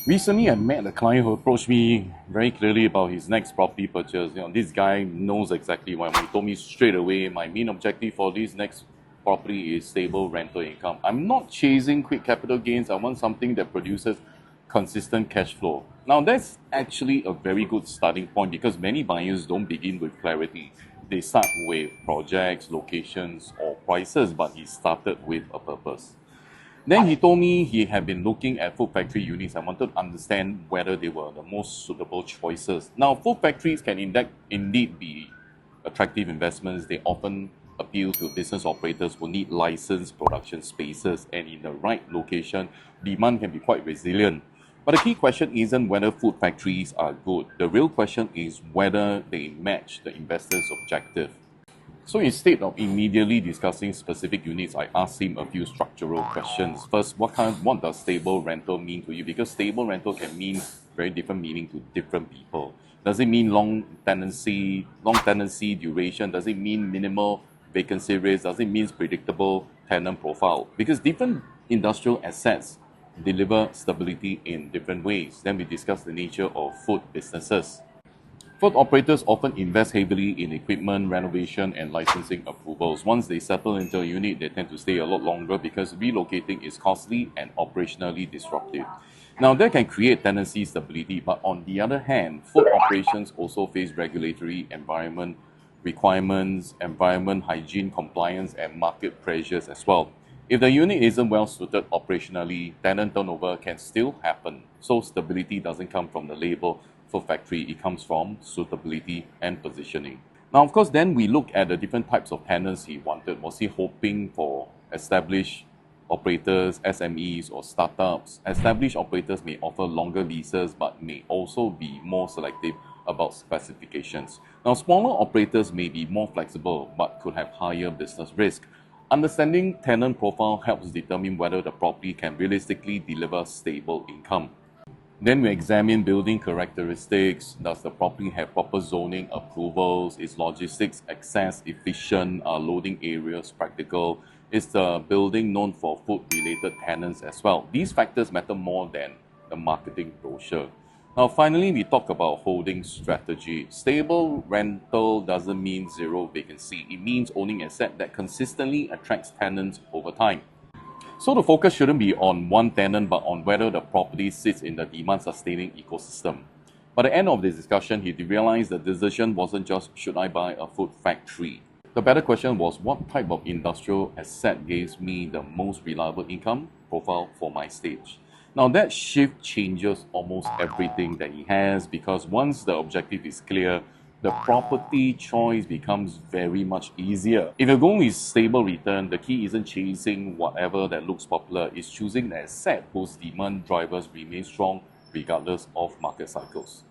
Recently, I met a client who approached me very clearly about his next property purchase. This guy knows exactly what he told me straight away. My main objective for this next property is stable rental income. I'm not chasing quick capital gains. I want something that produces consistent cash flow. Now, that's actually a very good starting point because many buyers don't begin with clarity. They start with projects, locations, or prices, but he started with a purpose. Then he told me he had been looking at food factory units. I wanted to understand whether they were the most suitable choices. Now, food factories can indeed be attractive investments. They often appeal to business operators who need licensed production spaces, and in the right location, demand can be quite resilient. But the key question isn't whether food factories are good. The real question is whether they match the investor's objective. So instead of immediately discussing specific units, I asked him a few structural questions. First, what does stable rental mean to you? Because stable rental can mean very different meaning to different people. Does it mean long tenancy duration? Does it mean minimal vacancy risk? Does it mean predictable tenant profile? Because different industrial assets deliver stability in different ways. Then we discuss the nature of food businesses. Food operators often invest heavily in equipment, renovation, and licensing approvals. Once they settle into a unit, they tend to stay a lot longer because relocating is costly and operationally disruptive. Now, that can create tenancy stability, but on the other hand, food operations also face regulatory environment requirements, environment hygiene compliance, and market pressures as well. If the unit isn't well suited operationally, tenant turnover can still happen. So stability doesn't come from the label for factory, it comes from suitability and positioning. Now, of course, then we look at the different types of tenants he wanted. Was he hoping for established operators, SMEs, or startups? Established operators may offer longer leases but may also be more selective about specifications. Now, smaller operators may be more flexible but could have higher business risk. Understanding tenant profile helps determine whether the property can realistically deliver stable income. Then we examine building characteristics. Does the property have proper zoning approvals? Is logistics access efficient? Are loading areas practical? Is the building known for food-related tenants as well? These factors matter more than the marketing brochure. Now, finally, we talk about holding strategy. Stable rental doesn't mean zero vacancy. It means owning an asset that consistently attracts tenants over time. So the focus shouldn't be on one tenant, but on whether the property sits in the demand-sustaining ecosystem. By the end of this discussion, he realized the decision wasn't just, should I buy a food factory? The better question was, what type of industrial asset gives me the most reliable income profile for my stage? Now that shift changes almost everything that he has, because once the objective is clear, the property choice becomes very much easier. If you're going with stable return, the key isn't chasing whatever that looks popular, it's choosing an asset whose demand drivers remain strong regardless of market cycles.